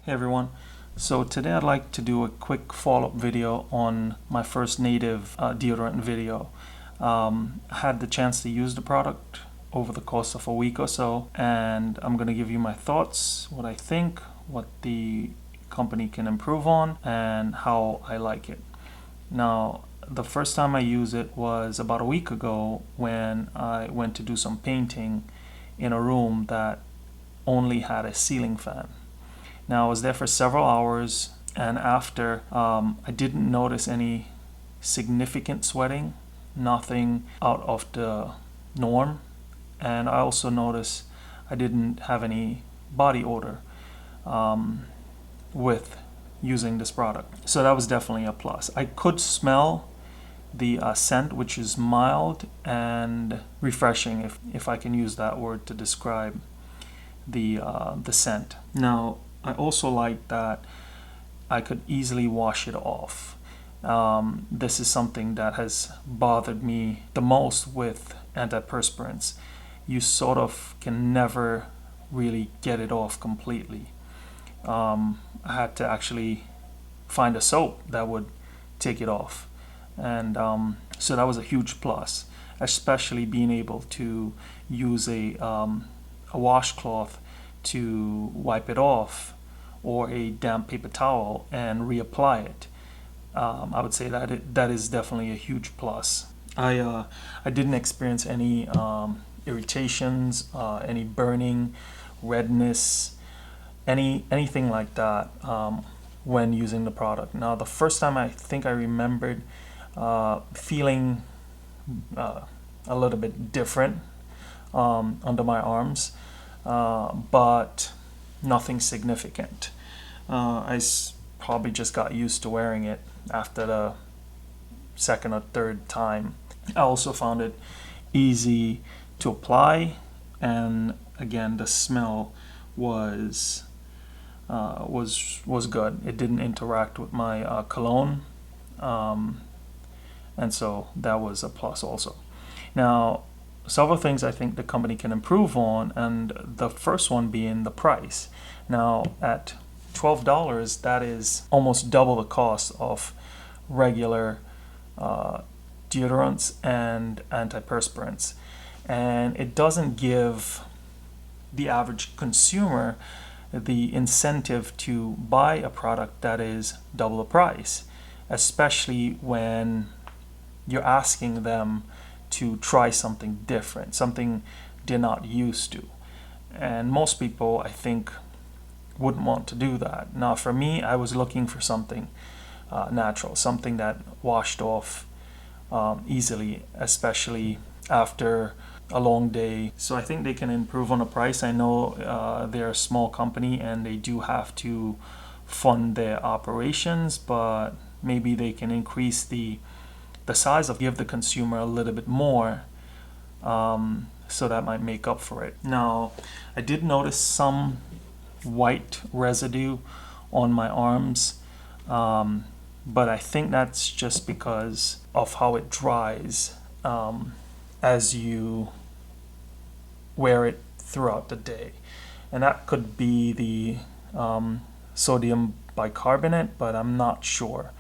Hey everyone, so today I'd like to do a quick follow-up video on my first native deodorant video. I had the chance to use the product over the course of a week or so, and I'm going to give you my thoughts, what I think, what the company can improve on, and how I like it. Now, the first time I used it was about a week ago when I went to do some painting in a room that only had a ceiling fan. Now, I was there for several hours, and after, I didn't notice any significant sweating, nothing out of the norm, and I also noticed I didn't have any body odor with using this product. So that was definitely a plus. I could smell the scent, which is mild and refreshing, if I can use that word to describe the scent. Now, I also like that I could easily wash it off. This is something that has bothered me the most with antiperspirants. You sort of can never really get it off completely. I had to actually find a soap that would take it off. And so that was a huge plus, especially being able to use a washcloth to wipe it off, or a damp paper towel and reapply it. I would say that that is definitely a huge plus. I didn't experience any irritations, any burning, redness, anything like that when using the product. Now, the first time I think I remembered feeling a little bit different under my arms, but nothing significant. I probably just got used to wearing it after the second or third time. I also found it easy to apply, and again, the smell was good. It didn't interact with my cologne, and so that was a plus also. Now, several things I think the company can improve on, and the first one being the price. Now, at $12, that is almost double the cost of regular deodorants and antiperspirants, and it doesn't give the average consumer the incentive to buy a product that is double the price, especially when you're asking them to try something different, something they're not used to. And most people, I think, wouldn't want to do that. Now, for me, I was looking for something natural, something that washed off easily, especially after a long day. So I think they can improve on the price. I know they're a small company and they do have to fund their operations, but maybe they can increase the size of, give the consumer a little bit more, so that might make up for it. Now, I did notice some white residue on my arms, but I think that's just because of how it dries as you wear it throughout the day, and that could be the sodium bicarbonate, but I'm not sure.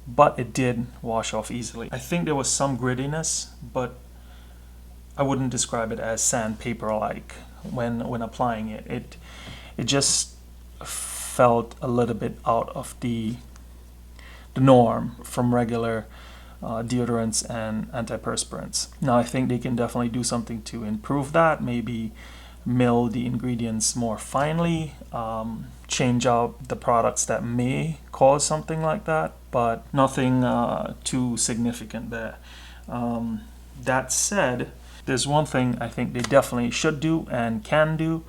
But it did wash off easily. I think there was some grittiness, but I wouldn't describe it as sandpaper-like when applying it. It just felt a little bit out of the norm from regular deodorants and antiperspirants. Now, I think they can definitely do something to improve that. Maybe mill the ingredients more finely, change out the products that may cause something like that, but nothing too significant there. That said, there's one thing I think they definitely should do and can do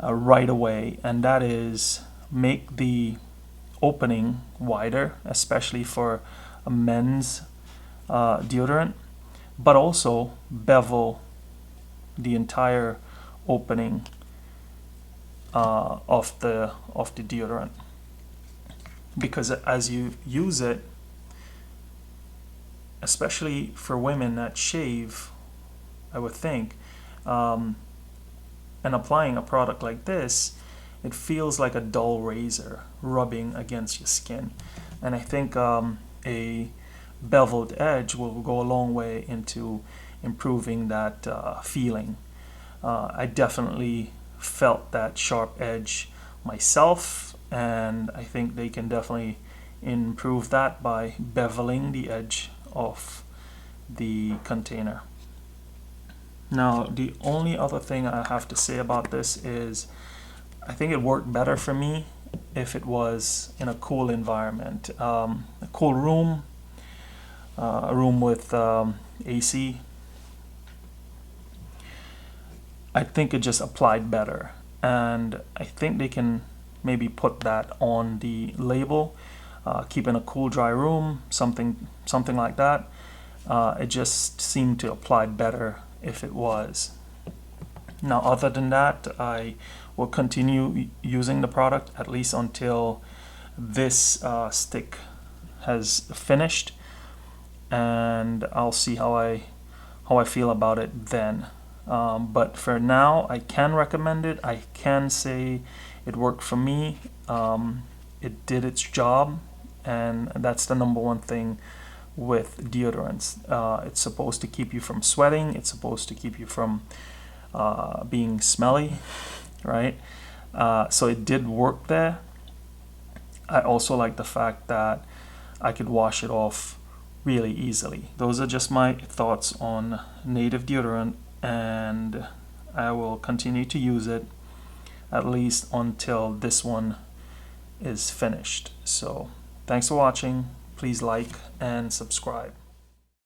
right away, and that is make the opening wider, especially for a men's deodorant, but also bevel the entire opening of the deodorant, because as you use it, especially for women that shave, I would think, and applying a product like this, it feels like a dull razor rubbing against your skin. And I think a beveled edge will go a long way into improving that feeling. I definitely felt that sharp edge myself, and I think they can definitely improve that by beveling the edge of the container. Now, the only other thing I have to say about this is I think it worked better for me if it was in a cool environment, a cool room, a room with AC. I think it just applied better, and I think they can maybe put that on the label, keep in a cool, dry room, something like that. It just seemed to apply better if it was. Now, other than that, I will continue using the product at least until this stick has finished, and I'll see how I feel about it then. But for now, I can recommend it. I can say it worked for me. It did its job, and that's the number one thing with deodorants. It's supposed to keep you from sweating. It's supposed to keep you from being smelly, right? So it did work there. I also like the fact that I could wash it off really easily. Those are just my thoughts on native deodorant, and I will continue to use it at least until this one is finished. So thanks for watching. Please like and subscribe.